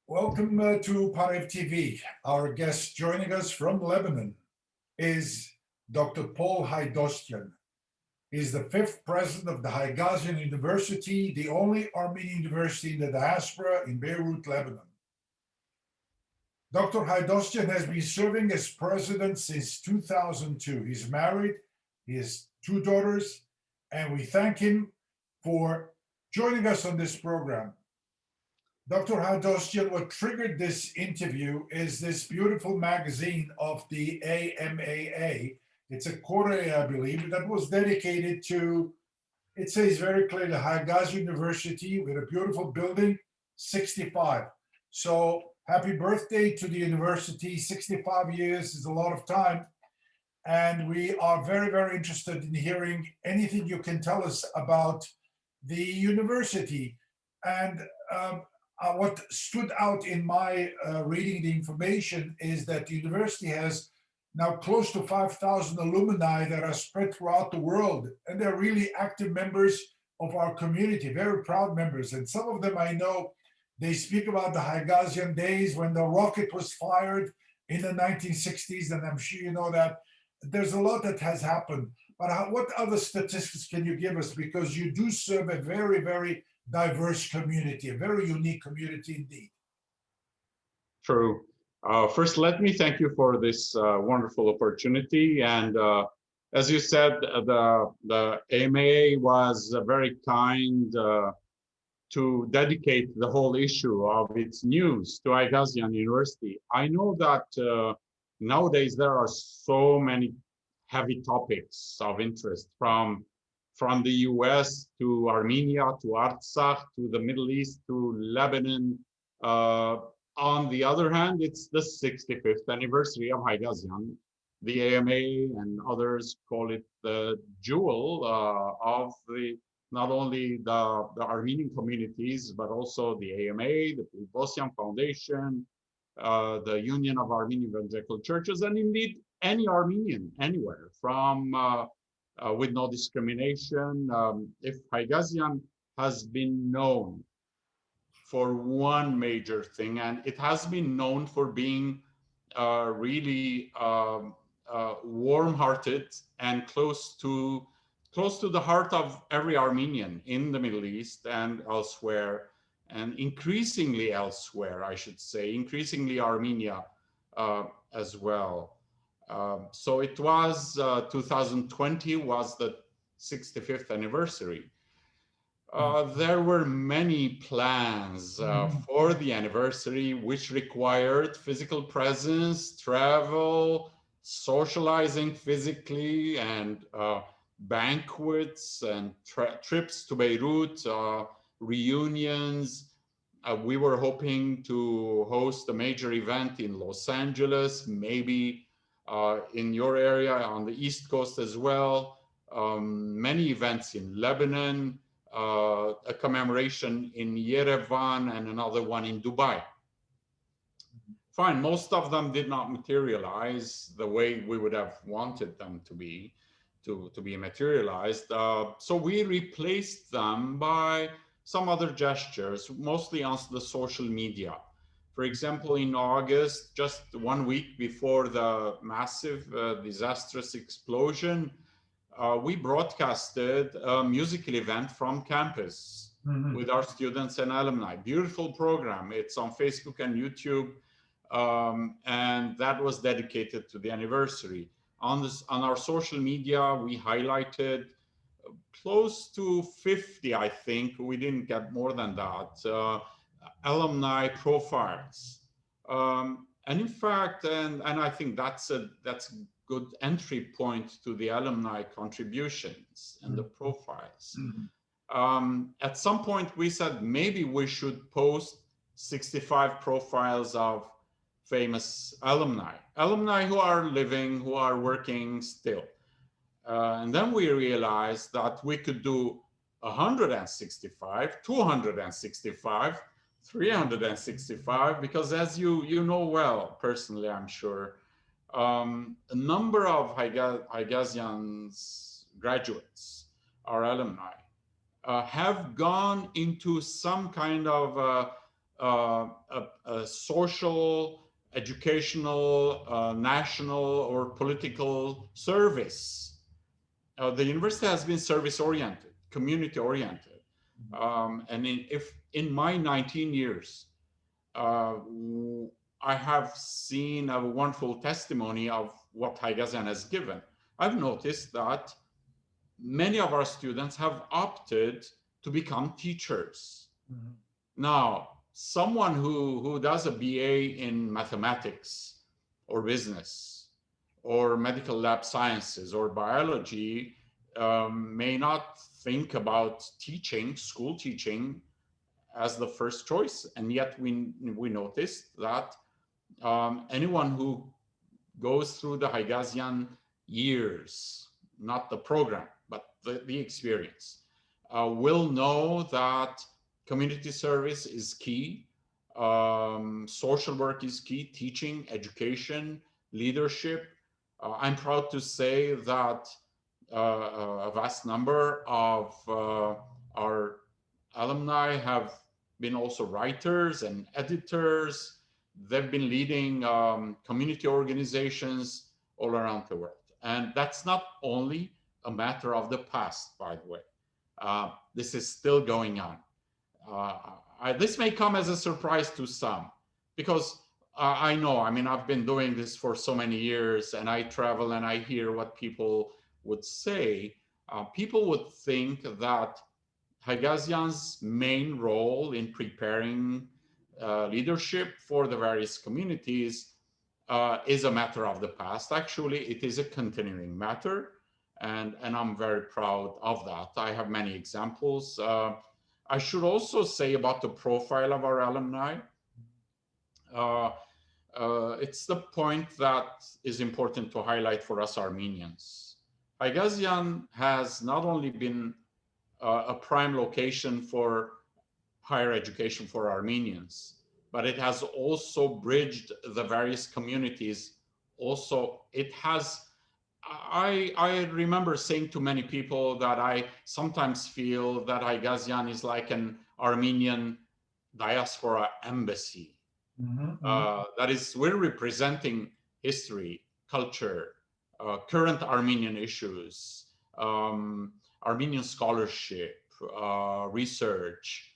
Welcome to PAREV-TV. Our guest joining us from Lebanon is Dr. Paul Haidostian. He's the fifth president of the Haigazian University, the only Armenian university in the diaspora in Beirut, Lebanon. Dr. Haidostian has been serving as president since 2002. He's married, he has two daughters, and we thank him for joining us on this program. Dr. Haidostian, what triggered this interview is this beautiful magazine of the AMAA. It's a quarterly, I believe, that was dedicated to, it says very clearly, Haigazian University with a beautiful building, 65. So happy birthday to the university. 65 years is a lot of time. And we are very, very interested in hearing anything you can tell us about the university. And what stood out in my reading the information is that the university has now close to 5,000 alumni that are spread throughout the world. And they're really active members of our community, very proud members. And some of them I know, they speak about the Haigazian days when the rocket was fired in the 1960s. And I'm sure you know that. There's a lot that has happened. But what other statistics can you give us? Because you do serve a very, very diverse community, a very unique community indeed. True. First, let me thank you for this wonderful opportunity. And as you said, the AMA was very kind to dedicate the whole issue of its news to Haigazian University. I know that nowadays there are so many heavy topics of interest from the US to Armenia to Artsakh to the Middle East to Lebanon. On the other hand, it's the 65th anniversary of Haigazian. The AMA and others call it the jewel of not only the Armenian communities, but also the AMA, the PAREV-TV Foundation, the Union of Armenian Evangelical Churches, and indeed any Armenian anywhere from with no discrimination. If Haigazian has been known for one major thing, and it has been known for being really warm-hearted and close to the heart of every Armenian in the Middle East and elsewhere, and increasingly elsewhere, I should say, increasingly Armenia as well. So it was 2020 was the 65th anniversary. There were many plans for the anniversary, which required physical presence, travel, socializing physically, and banquets and trips to Beirut, reunions. We were hoping to host a major event in Los Angeles, maybe in your area on the East Coast as well. Many events in Lebanon, a commemoration in Yerevan, and another one in Dubai. Fine, most of them did not materialize the way we would have wanted them to be materialized. So we replaced them by some other gestures, mostly on the social media. For example, in August, just 1 week before the massive disastrous explosion, we broadcasted a musical event from campus with our students and alumni. Beautiful program. It's on Facebook and YouTube, and that was dedicated to the anniversary. On our social media, we highlighted close to 50, I think, we didn't get more than that, alumni profiles. And in fact, and I think that's a good entry point to the alumni contributions and the profiles. At some point we said maybe we should post 65 profiles of famous alumni who are living, who are working still. And then we realized that we could do 165, 265, 365, because as you know well, personally, I'm sure, a number of Haigazian's graduates, our alumni, have gone into some kind of social, educational, national, or political service. The university has been service-oriented, community-oriented. If in my 19 years, I have seen a wonderful testimony of what Haigazian has given. I've noticed that many of our students have opted to become teachers. Mm-hmm. Now, someone who does a BA in mathematics or business or medical lab sciences or biology may not think about teaching, school teaching, as the first choice. And yet we noticed that anyone who goes through the Haigazian years, not the program, but the experience, will know that community service is key, social work is key, teaching, education, leadership. I'm proud to say that a vast number of our alumni have been also writers and editors. They've been leading community organizations all around the world. And that's not only a matter of the past, by the way. This is still going on. This may come as a surprise to some, because I know, I mean, I've been doing this for so many years, and I travel and I hear what people would say. People would think that Haigazian's main role in preparing leadership for the various communities is a matter of the past. Actually, it is a continuing matter, and I'm very proud of that. I have many examples. I should also say about the profile of our alumni. It's the point that is important to highlight for us Armenians. Haigazian has not only been a prime location for higher education for Armenians, but it has also bridged the various communities. Also, it has, I remember saying to many people that I sometimes feel that Haigazian is like an Armenian diaspora embassy. That is, we're representing history, culture, current Armenian issues, Armenian scholarship, research,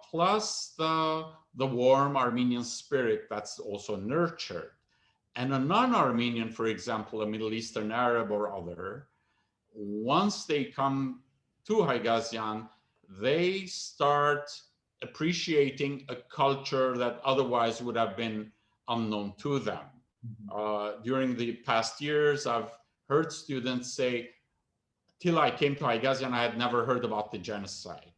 plus the warm Armenian spirit that's also nurtured. And a non-Armenian, for example, a Middle Eastern Arab or other, once they come to Haigazian, they start appreciating a culture that otherwise would have been unknown to them. During the past years, I've heard students say, till I came to Haigazian, I had never heard about the genocide.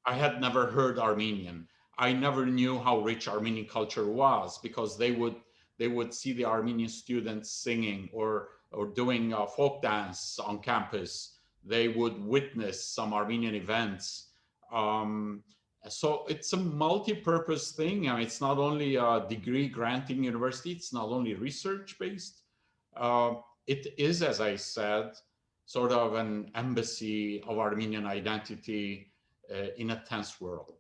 I had never heard Armenian. I never knew how rich Armenian culture was, because they would see the Armenian students singing or doing folk dance on campus. They would witness some Armenian events. So it's a multi-purpose thing. I mean, it's not only a degree granting university, it's not only research based. It is, as I said, sort of an embassy of Armenian identity in a tense world.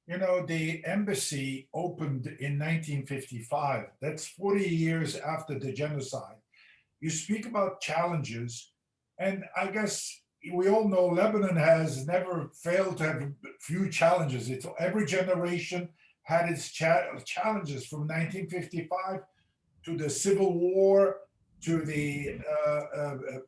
You know, the embassy opened in 1955. That's 40 years after the genocide. You speak about challenges, and I guess we all know Lebanon has never failed to have few challenges. Every generation had its challenges, from 1955 to the Civil War to the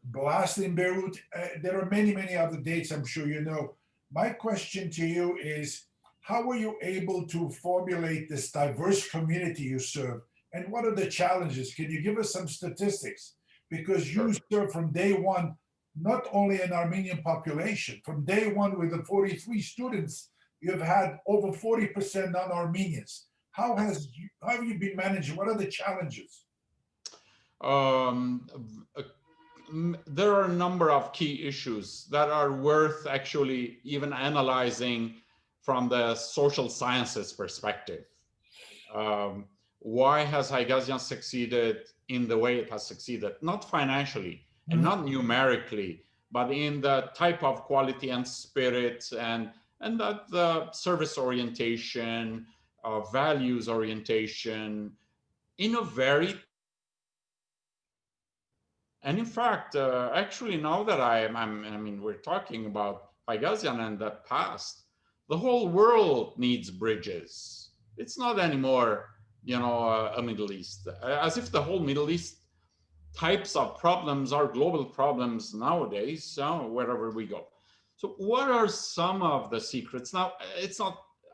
blast in Beirut. There are many, many other dates, I'm sure you know. My question to you is, how were you able to formulate this diverse community you serve? And what are the challenges? Can you give us some statistics? Because you serve from day one, not only an Armenian population. From day one, with the 43 students, you've had over 40% non-Armenians. How have you been managing? What are the challenges? There are a number of key issues that are worth actually even analyzing from the social sciences perspective. Why has Haigazian succeeded in the way it has succeeded? Not financially and not numerically, but in the type of quality and spirit and that the service orientation, values orientation in a very. And in fact, actually, now that I mean, we're talking about Haigazian and the past, the whole world needs bridges. It's not anymore, a Middle East. As if the whole Middle East types of problems are global problems nowadays, wherever we go. So what are some of the secrets? Now,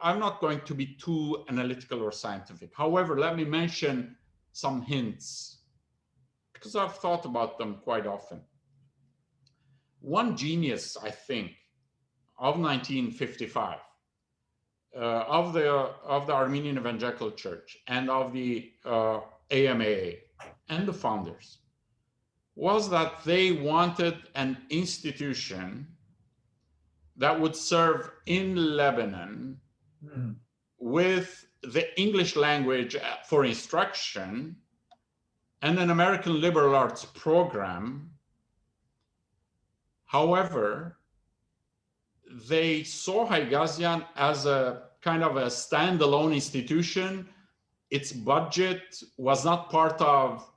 I'm not going to be too analytical or scientific. However, let me mention some hints, because I've thought about them quite often. One genius, I think, of 1955, of the Armenian Evangelical Church and of the AMAA and the founders, was that they wanted an institution that would serve in Lebanon with the English language for instruction and an American liberal arts program. However, they saw Haigazian as a kind of a standalone institution. Its budget was not part of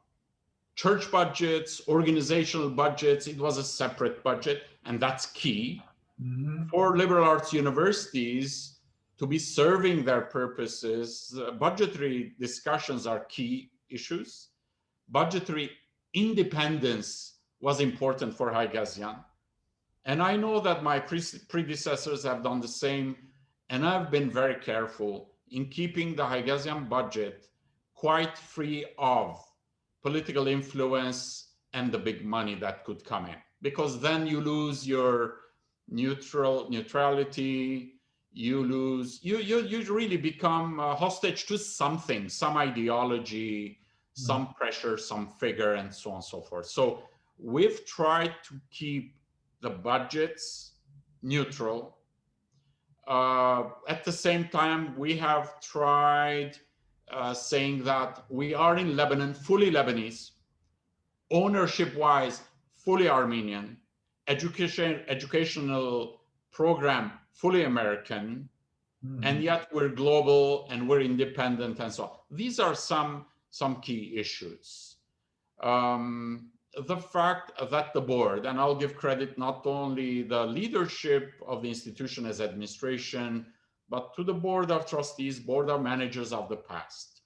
church budgets, organizational budgets. It was a separate budget, and that's key. For liberal arts universities to be serving their purposes. Budgetary discussions are key issues. Budgetary independence was important for Haigazian. And I know that my predecessors have done the same, and I've been very careful in keeping the Haigazian budget quite free of political influence and the big money that could come in, because then you lose your neutrality, you really become hostage to something, some ideology, some pressure, some figure, and so on and so forth. So we've tried to keep the budgets neutral. At the same time, we have tried saying that we are in Lebanon, fully Lebanese, ownership-wise, fully Armenian, educational program, fully American, and yet we're global and we're independent and so on. These are some key issues. The fact that the board, and I'll give credit not only the leadership of the institution as administration, but to the board of trustees, board of managers of the past.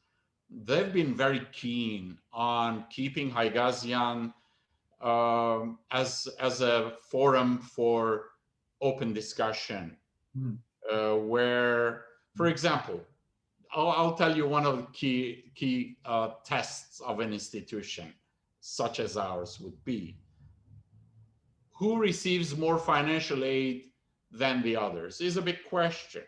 They've been very keen on keeping Haigazian as a forum for open discussion, where, for example, I'll tell you one of the key tests of an institution such as ours would be: who receives more financial aid than the others is a big question.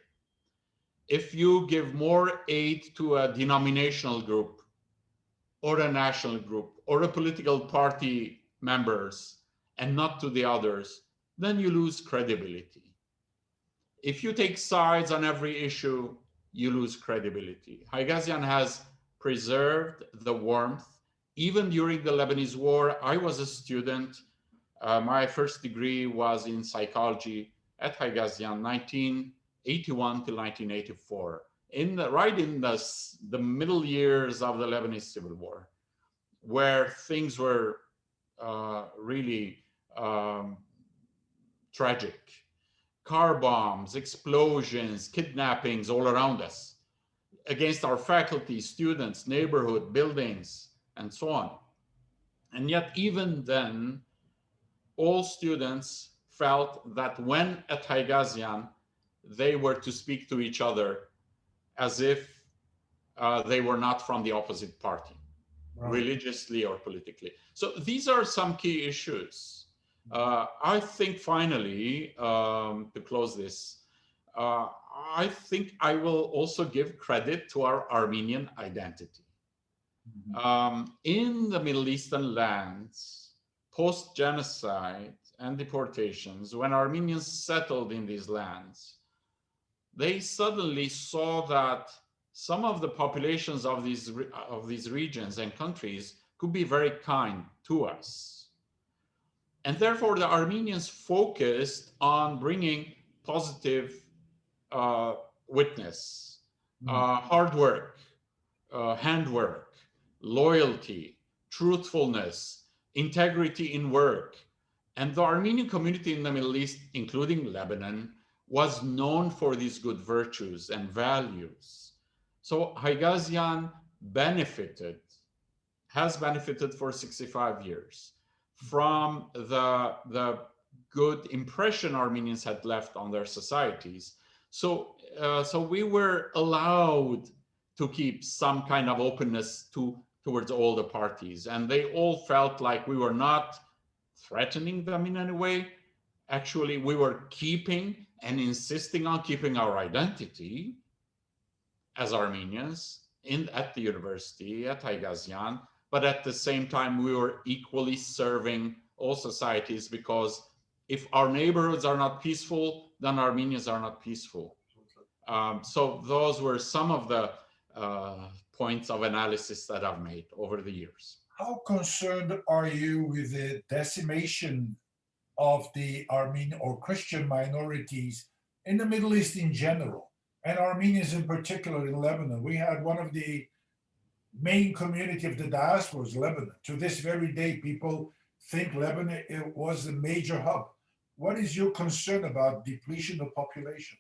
If you give more aid to a denominational group or a national group or a political party members and not to the others, then you lose credibility. If you take sides on every issue, you lose credibility. Haigazian has preserved the warmth. Even during the Lebanese War, I was a student. My first degree was in psychology at Haigazian, 1981 to 1984, right in the middle years of the Lebanese Civil War, where things were really tragic. Car bombs, explosions, kidnappings all around us, against our faculty, students, neighborhood, buildings, and so on. And yet, even then, all students felt that when at Haigazian, they were to speak to each other as if they were not from the opposite party, religiously or politically. So these are some key issues. I think finally, to close this, I think I will also give credit to our Armenian identity. In the Middle Eastern lands, post-genocide and deportations, when Armenians settled in these lands, they suddenly saw that some of the populations of these regions and countries could be very kind to us. And therefore, the Armenians focused on bringing positive witness, hard work, handwork, loyalty, truthfulness, integrity in work. And the Armenian community in the Middle East, including Lebanon, was known for these good virtues and values. So Haigazian has benefited for 65 years from the good impression Armenians had left on their societies. So we were allowed to keep some kind of openness towards all the parties, and they all felt like we were not threatening them in any way. Actually, we were keeping and insisting on keeping our identity as Armenians at the university, at Haigazian, but at the same time, we were equally serving all societies, because if our neighborhoods are not peaceful, then Armenians are not peaceful. So those were some of the points of analysis that I've made over the years. How concerned are you with the decimation of the Armenian or Christian minorities in the Middle East in general, and Armenians in particular in Lebanon? We had one of the main community of the diaspora was Lebanon. To this very day, people think Lebanon it was the major hub. What is your concern about depletion of population?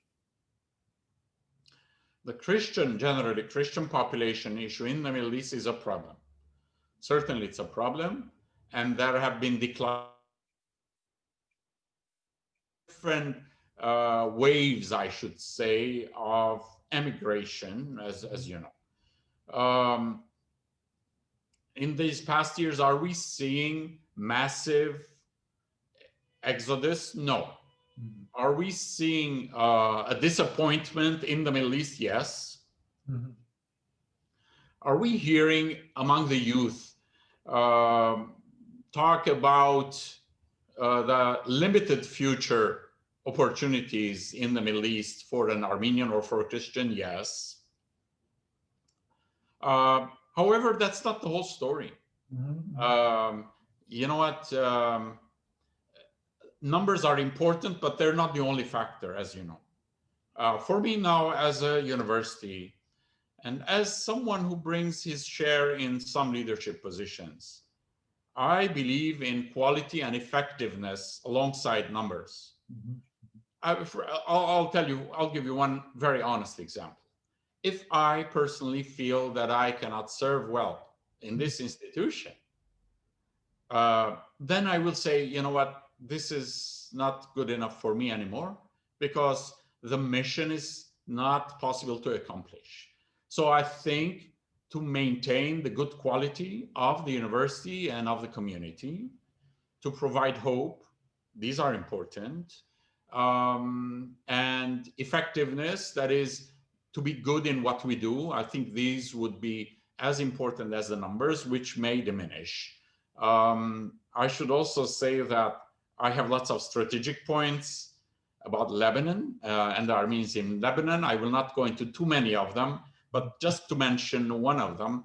The Christian population issue in the Middle East is a problem. Certainly it's a problem, and there have been different waves, I should say, of emigration, as you know. In these past years, are we seeing massive exodus? No. Mm-hmm. Are we seeing a disappointment in the Middle East? Yes. Mm-hmm. Are we hearing among the youth talk about the limited future opportunities in the Middle East for an Armenian or for a Christian? Yes. However, that's not the whole story. Mm-hmm. You know what? Numbers are important, but they're not the only factor, as you know. For me now, as a university, and as someone who brings his share in some leadership positions, I believe in quality and effectiveness alongside numbers. Mm-hmm. I'll give you one very honest example. If I personally feel that I cannot serve well in this institution, then I will say, you know what, this is not good enough for me anymore, because the mission is not possible to accomplish. So I think to maintain the good quality of the university and of the community, to provide hope, these are important, and effectiveness, that is, to be good in what we do. I think these would be as important as the numbers, which may diminish. I should also say that I have lots of strategic points about Lebanon and the Armenians in Lebanon. I will not go into too many of them, but just to mention one of them,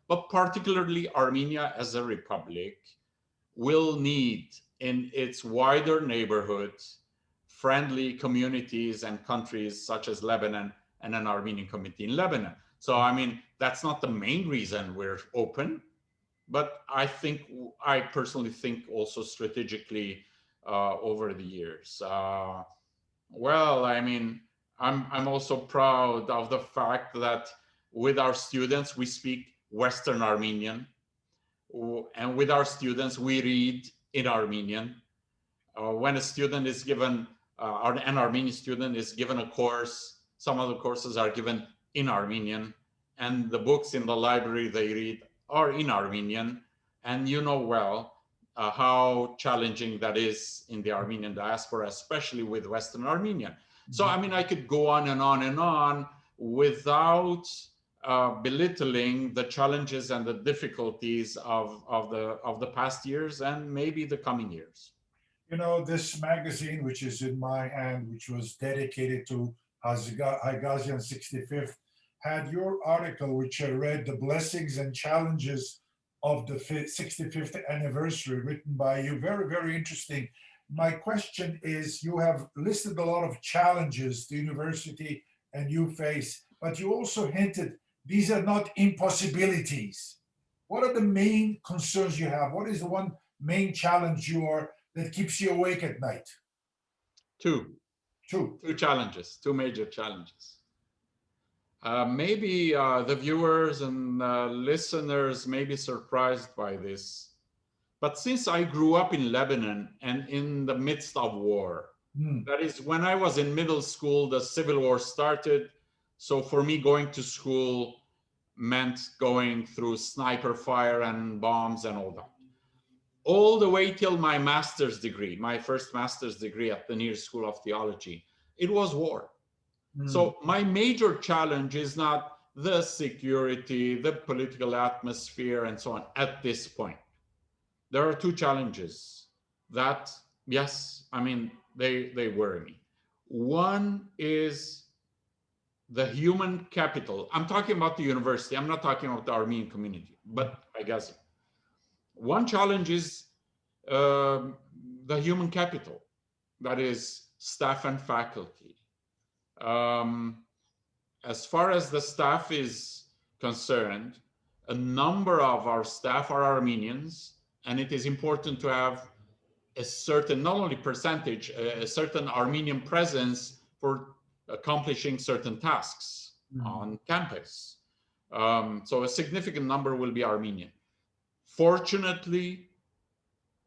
but particularly Armenia as a republic will need in its wider neighborhoods friendly communities and countries such as Lebanon and an Armenian community in Lebanon. So, I mean, that's not the main reason we're open, but I personally think also strategically over the years. Well, I mean, I'm also proud of the fact that with our students, we speak Western Armenian, and with our students, we read in Armenian. When a student is given, an Armenian student is given a course, some of the courses are given in Armenian, and the books in the library they read are in Armenian. And you know well how challenging that is in the Armenian diaspora, especially with Western Armenian. So, I mean, I could go on and on and on without belittling the challenges and the difficulties of the past years and maybe the coming years. You know, this magazine, which is in my hand, which was dedicated to Haigazian 65th, had your article, which I read, The Blessings and Challenges of the 65th Anniversary, written by you. Very, very interesting. my question is, you have listed a lot of challenges the university and you face, but you also hinted these are not impossibilities. What are the main concerns you have? What is the one main challenge that keeps you awake at night? Two. Two. Two challenges, two major challenges. Maybe the viewers and listeners may be surprised by this, but since I grew up in Lebanon and in the midst of war, that is, when I was in middle school, the civil war started. So for me, going to school meant going through sniper fire and bombs and all that. All the way till my master's degree, my first master's degree at the Near School of Theology, it was war. So my major challenge is not the security, the political atmosphere, and so on at this point. There are two challenges that, yes, I mean, they worry me. One is the human capital. I'm talking about the university. I'm not talking about the Armenian community, but Haigazian. One challenge is the human capital, that is staff and faculty. As far as the staff is concerned, a number of our staff are Armenians, and it is important to have a certain, not only percentage, a certain Armenian presence for accomplishing certain tasks on campus. So a significant number will be Armenian. Fortunately,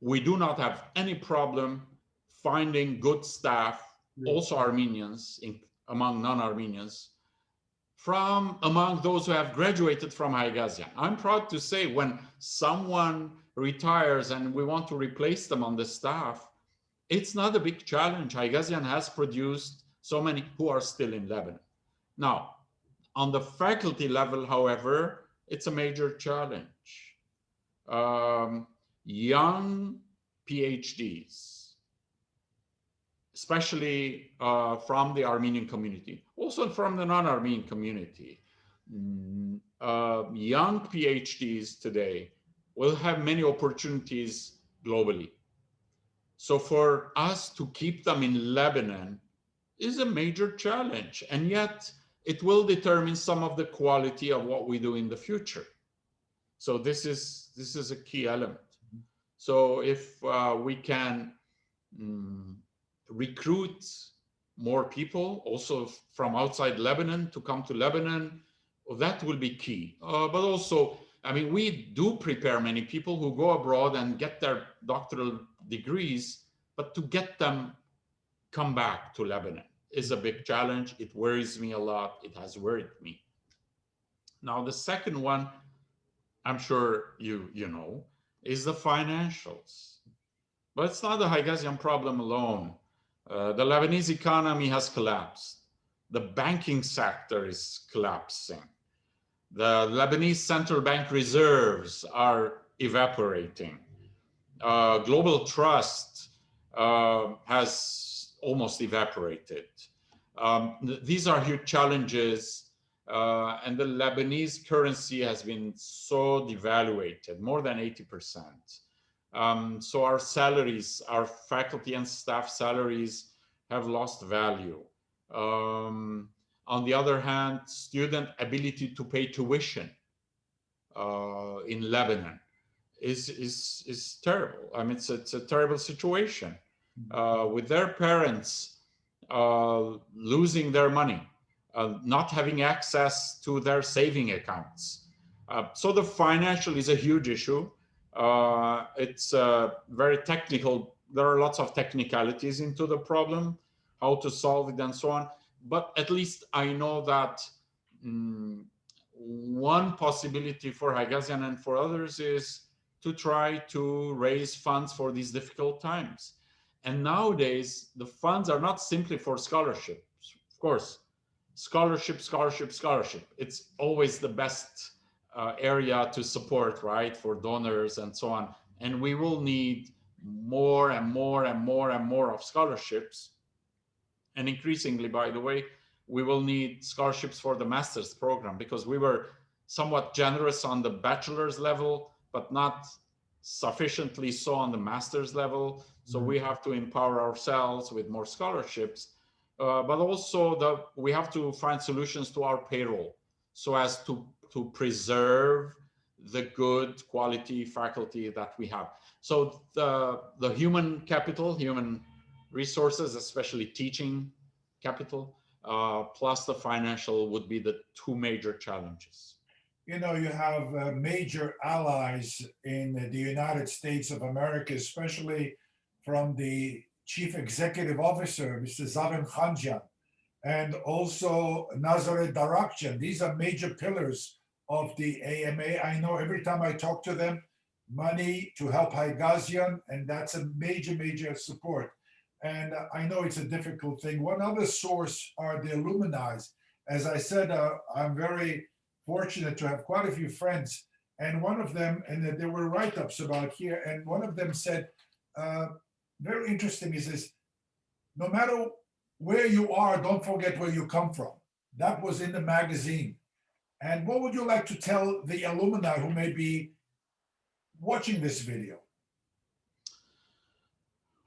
we do not have any problem finding good staff, also Armenians, among non-Armenians, from among those who have graduated from Haigazian. I'm proud to say when someone retires and we want to replace them on the staff, it's not a big challenge. Haigazian has produced so many who are still in Lebanon. Now, on the faculty level, however, it's a major challenge. Young PhDs, especially from the Armenian community, also from the non-Armenian community. Young PhDs today will have many opportunities globally. So for us to keep them in Lebanon is a major challenge, and yet it will determine some of the quality of what we do in the future. So this is a key element. So if we can recruit more people also from outside Lebanon to come to Lebanon, that will be key. But also, I mean, we do prepare many people who go abroad and get their doctoral degrees, but to get them come back to Lebanon is a big challenge. It worries me a lot. It has worried me. Now, the second one, I'm sure you know, is the financials. But it's not the Haigazian problem alone. The Lebanese economy has collapsed. The banking sector is collapsing. The Lebanese central bank reserves are evaporating. Global trust has almost evaporated. These are huge challenges, and the Lebanese currency has been so devaluated, more than 80%. So our salaries, our faculty and staff salaries have lost value. On the other hand, student ability to pay tuition in Lebanon is terrible. I mean, it's a terrible situation with their parents losing their money, not having access to their saving accounts. So the financial is a huge issue. It's very technical. There are lots of technicalities into the problem, how to solve it and so on. But at least I know that one possibility for Haigazian and for others is to try to raise funds for these difficult times. And nowadays, the funds are not simply for scholarships. Of course, scholarship. It's always the best area to support, right, for donors and so on. And we will need more and more of scholarships. And increasingly, by the way, we will need scholarships for the master's program, because we were somewhat generous on the bachelor's level, but not sufficiently so on the master's level. So we have to empower ourselves with more scholarships, but also we have to find solutions to our payroll so as to preserve the good quality faculty that we have. So the human capital, human resources, especially teaching capital, plus the financial would be the two major challenges. You know, you have major allies in the United States of America, especially from the chief executive officer, Mr. Zaven Khanjan, and also Nazaret Darakjan. These are major pillars of the AMA. I know every time I talk to them, money to help Haigazian, and that's a major, major support. And I know it's a difficult thing. One other source are the alumni. As I said, I'm very fortunate to have quite a few friends. And one of them, and there were write-ups about here, and one of them said, very interesting, he says, no matter where you are, don't forget where you come from. That was in the magazine. And what would you like to tell the alumni who may be watching this video?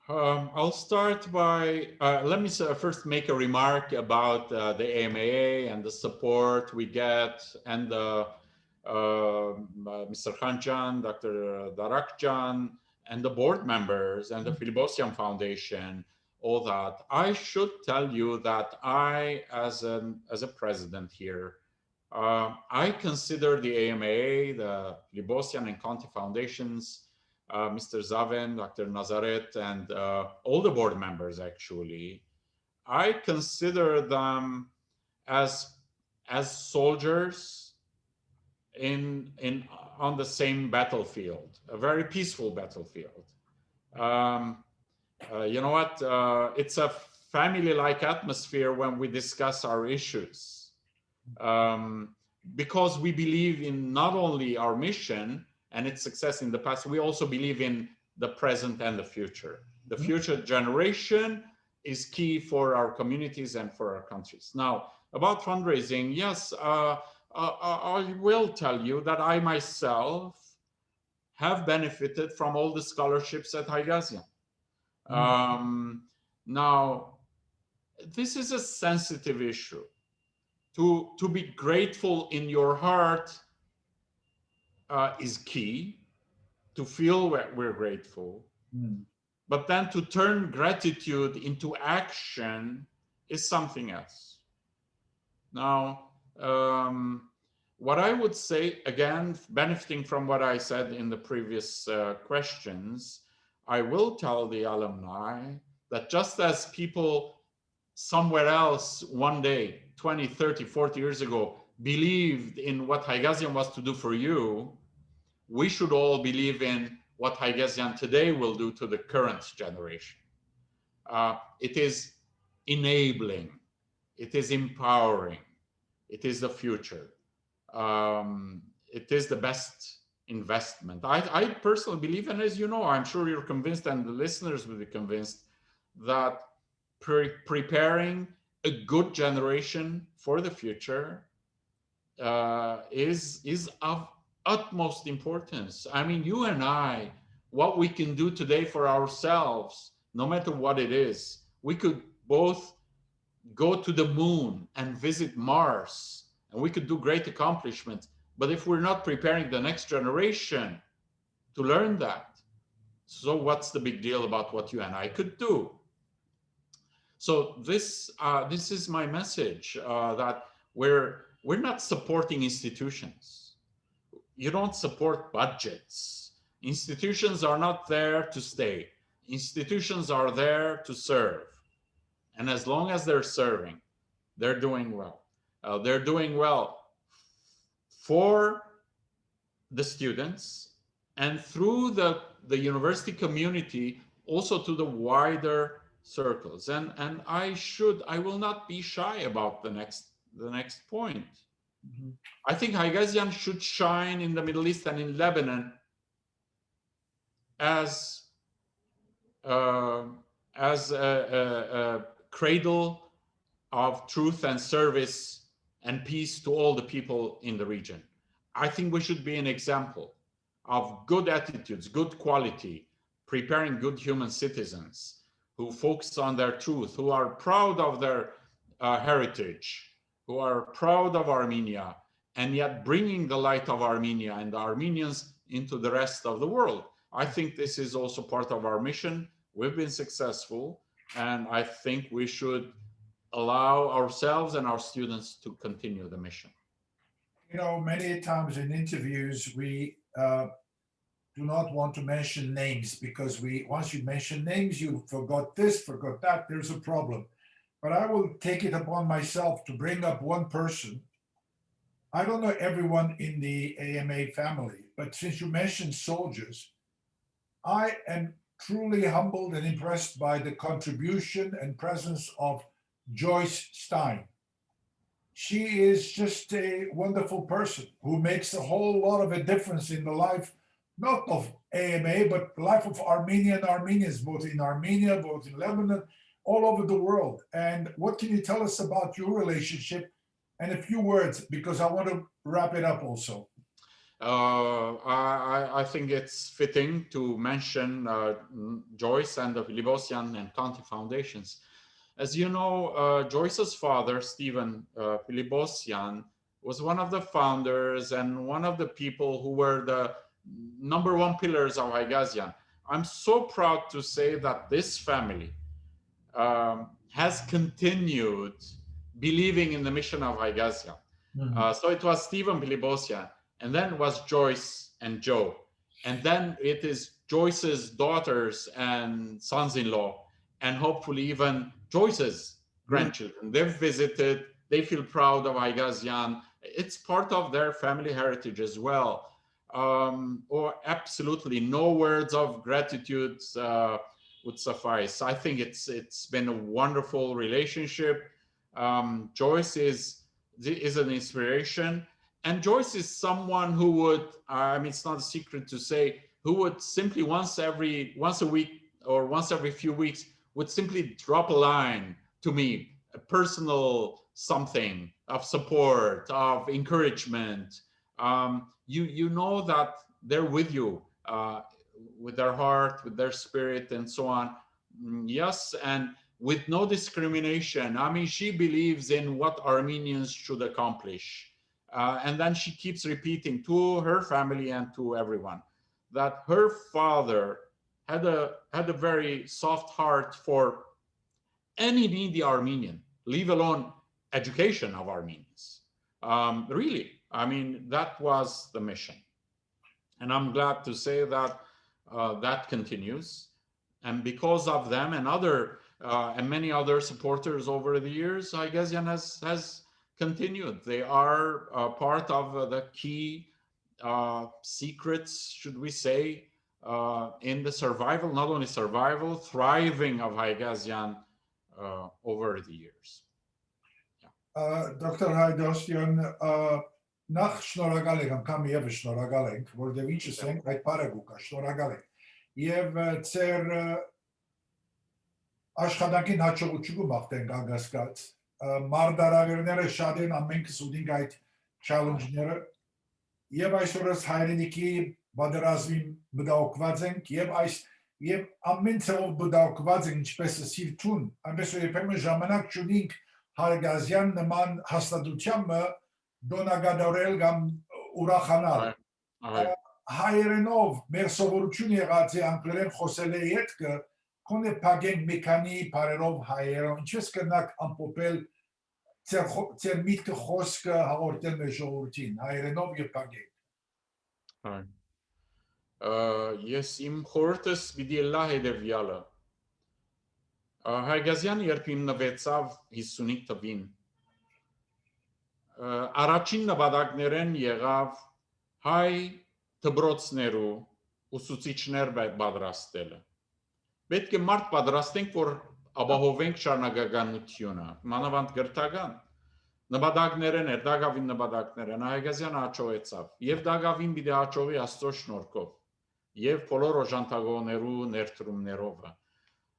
I'll start by, let me first make a remark about the AMA and the support we get, and Mr. Khanjan, Dr. Darakjan, and the board members, and the Haidostian Foundation, all that. I should tell you that I, as a president here, I consider the AMA, the Haidostian and Conti Foundations, Mr. Zaven, Dr. Nazaret, and all the board members, actually, I consider them as soldiers on the same battlefield, a very peaceful battlefield. You know what? It's a family-like atmosphere when we discuss our issues, because we believe in not only our mission and its success in the past, we also believe in the present and the future. The future generation is key for our communities and for our countries. Now, about fundraising, yes, I will tell you that I myself have benefited from all the scholarships at Haigazian. Now, this is a sensitive issue. To be grateful in your heart is key, to feel we're grateful. But then to turn gratitude into action is something else. Now, what I would say, again, benefiting from what I said in the previous questions, I will tell the alumni that just as people somewhere else one day, 20, 30, 40 years ago, believed in what Haigazian was to do for you, we should all believe in what Haigazian today will do to the current generation. It is enabling, it is empowering, it is the future. It is the best investment. I personally believe, and as you know, I'm sure you're convinced, and the listeners will be convinced, that preparing a good generation for the future is of utmost importance. I mean, you and I, what we can do today for ourselves, no matter what it is, we could both go to the moon and visit Mars, and we could do great accomplishments. But if we're not preparing the next generation to learn that, so what's the big deal about what you and I could do? So this is my message, that we're not supporting institutions. You don't support budgets. Institutions are not there to stay. Institutions are there to serve. And as long as they're serving, they're doing well. They're doing well for the students and through the university community, also to the wider circles. And I will not be shy about the next point. I think Haigazian should shine in the Middle East and in Lebanon as a cradle of truth and service and peace to all the people in the region. I think we should be an example. of good attitudes, good quality, preparing good human citizens who focus on their truth, who are proud of their heritage, who are proud of Armenia, and yet bringing the light of Armenia and the Armenians into the rest of the world. I think this is also part of our mission. We've been successful, and I think we should allow ourselves and our students to continue the mission. You know, many times in interviews, we do not want to mention names because once you mention names, you forgot this, forgot that, there's a problem. But I will take it upon myself to bring up one person. I don't know everyone in the AMA family, but since you mentioned soldiers, I am truly humbled and impressed by the contribution and presence of Joyce Stein. She is just a wonderful person who makes a whole lot of a difference in the life, not of AMA, but the life of Armenia and Armenians, both in Armenia, both in Lebanon, all over the world. And what can you tell us about your relationship? And a few words, because I want to wrap it up also. I think it's fitting to mention Joyce and the Haigazian and County Foundations. As you know, Joyce's father, Stephen Haigazian, was one of the founders and one of the people who were the #1 pillars of Haigazian. I'm so proud to say that this family has continued believing in the mission of Haigazian. So it was Stephen Haigazian, and then it was Joyce and Joe. And then it is Joyce's daughters and sons-in-law, and hopefully even Joyce's grandchildren. They've visited, they feel proud of Haigazian. It's part of their family heritage as well. Or absolutely no words of gratitude would suffice. I think it's been a wonderful relationship. Joyce is an inspiration. And Joyce is someone who would, I mean, it's not a secret to say, who would simply once a week or once every few weeks would simply drop a line to me, a personal something of support, of encouragement. You know that they're with you with their heart, with their spirit, and so on. Yes, and with no discrimination. I mean, she believes in what Armenians should accomplish. And then she keeps repeating to her family and to everyone that her father had a very soft heart for any needy Armenian, leave alone education of Armenians. Really, I mean, that was the mission. And I'm glad to say that that continues. And because of them and and many other supporters over the years, Haigazian has continued. They are part of the key secrets, should we say, in the survival, not only survival, thriving of Haigazian over the years. Dr. Haidostian, նախ շնորհակալ եք, անգամ եւս շնորհակալ ենք, որովհետեւ ինչ ասենք, այդ բարեգու կա, շնորհակալ եք։ Եվ ծեր աշխատանքին հաջողություն մաղթենք անգասկած։ Մարդարավերները շատ են, ամենքս ունենք այդ challenge-ները։ Եվ այսօրս հայրենիքի բادرազմի բդաուկված ենք եւ ամեն ցավ բդաուկված ենք ինչպես սիրտուն, այնպես որ երբեմն ժամանակ չունենք Haigazian նման հաստատությանը դոնագադորել կամ ուրախանալ։ Հայերենով մեր սովորություն եղած է անգլերեն խոսել է ետքը, կոնե փագենք մի քանի բարերով հայերեն, ինչպես կնակ ամփոփել ձեր միտքը խոսքը հաղորդել մեր ժողովրդին, հայերենով եւ փագենք։ Ես իմ խորհուրդս պիտի լա հետևյալը։ Haigazian երբ հիմնվեցավ 55 թվին, առաջին նպատակներն եղավ հայ դպրոցներու ուսուցիչներ պատրաստելը։ Պետք է մարդ պատրաստենք, որ ապահովենք շարունակականությունը, մանավանդ գրթական նպատակներն էր, դակավին նպատակներն Haigazian հաջողեցավ, եւ դակավին պիտի հաջողի Աստծո շնորհքով եւ բոլոր օժանդակողներու ներդրումներով։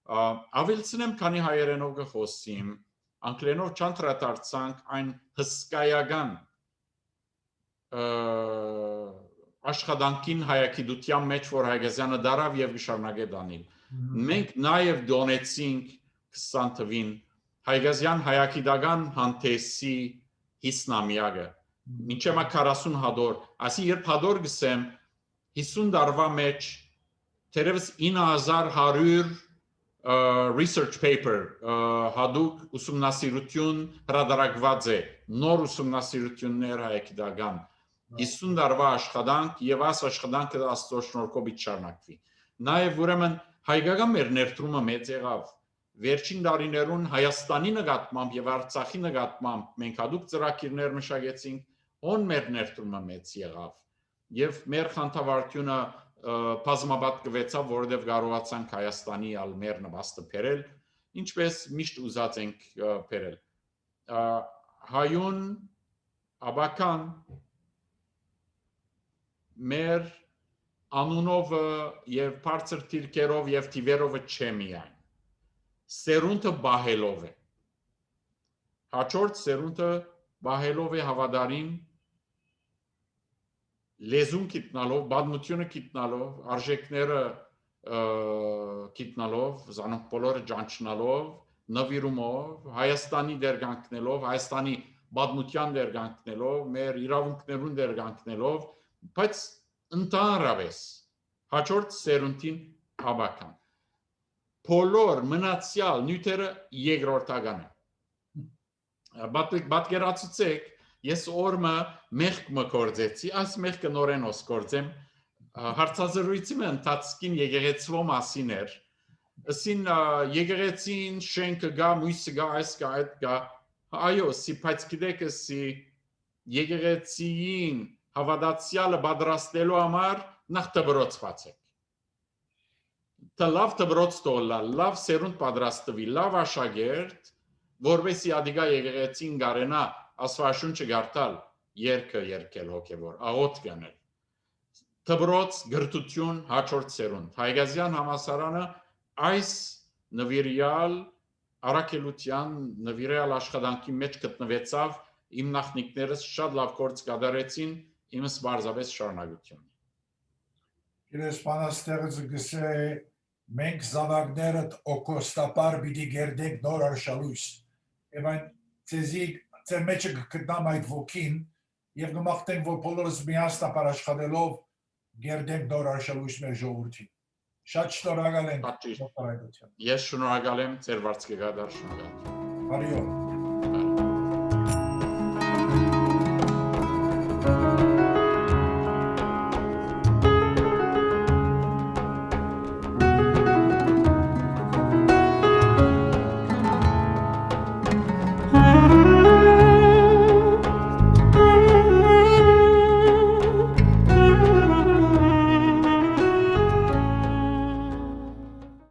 Ավելցնեմ, քանի հայերենով կխոսեմ, անգլերենով չանդրադարձանք այն հսկայական աշխատանքին հայագիտության մեջ, որ Հaigazian-ը դարավ եւ շարունակե դանել։ Մենք նաեւ դոնեցինք 20 թվին Haigazian հայագիտական հանդեսի 50-ամյակը։ Մինչև 40 հադոր, ասի երբ հադոր գսեմ 50 տարվա մեջ թերևս 9100 research paper հadoop ուսումնասիրություն հրադարակված է նոր ուսումնասիրություններ հայագիտական 50 տարվա աշխատանք եւ այս աշխատանքը Աստծո շնորհքով շարունակվի նաեւ ուրեմն հայկական մեր ներդրումը մեծ եղավ վերջին տարիներուն Հայաստանի նկատմամբ եւ Արցախի նկատմամբ մենք հadoop ծրագիրներ մշակեցինք ոն մեր ներդրումը մեծ եղավ եւ մեր խանդավառությունը բազմապատկվեցավ, որովհետև կարողացանք Հայաստանի ալ մեր նվաստը բերել, ինչպես միշտ ուզած ենք բերել։ Հայուն աբական մեր անունով եւ բարձր թիրքերով եւ թիվերով չէ միայն։ Սերունդը բահելով է։ Հաջորդ սերունդը բահելով է հավատարիմ լեզուն գիտնալով, բադմությունը գիտնալով, արժեքները գիտնալով, զանոք բոլորը ճանչնալով, նվիրումով, Հայաստանի դերգանքնելով, Հայաստանի բադմության դերգանքնելով, մեր իրավունքներուն դերգանքնելով, բայց ընդհանրապես հաջորդ սերունդին հավաքան։ Բոլոր մնացյալ նյութերը երկրորդական են։ Պատկերացուցեք Ես օրմը մեղք մկործեցի, այս մեղքը նորենոս կործեմ, հարցազրույցի ընթացքին եկեղեցվո մասին էր, ասին եկեղեցին շենքը գա, մույսը գա, այս գա, այդ գա, այո, բայց գիտեք ասի եկեղեցիին հավատացյալը պատրաստելու համար նախ դպրոց բացեք։ Դա լավ դպրոց տոլա, լավ սերունդ պատրաստվի, լավ աշակերտ, որովհետեւ ադիգա եկեղեցին գարենա Աստվածաշունչը գարտալ երկը երկել հոգևոր աղոթք գանել դպրոց գրթություն հաջորդ սերունդ Haigazian համալսարանը այս նվիրյալ առաքելության նվիրյալ աշխատանքի մեջ գտնվեցավ իմ նախնիկներս շատ լավ գործ կատարեցին իմս բարձրապես շարունակություն Գիտես բանաստեղծը գսե մենք զավակներդ օկոստապար պիտի գերդենք նոր արշալույս եւ այն ցեզի Ձեր մեջը գտնամ այդ ոգին եւ գմախտենք, որ բոլորս միասնապար աշխատելով գերդենք նոր արշալույս մեր ժողովրդին։ Շատ շնորհակալ ենք։ Ես շնորհակալ եմ, ձեր վարձկը գադար շնորհակալ։ Բարի օր։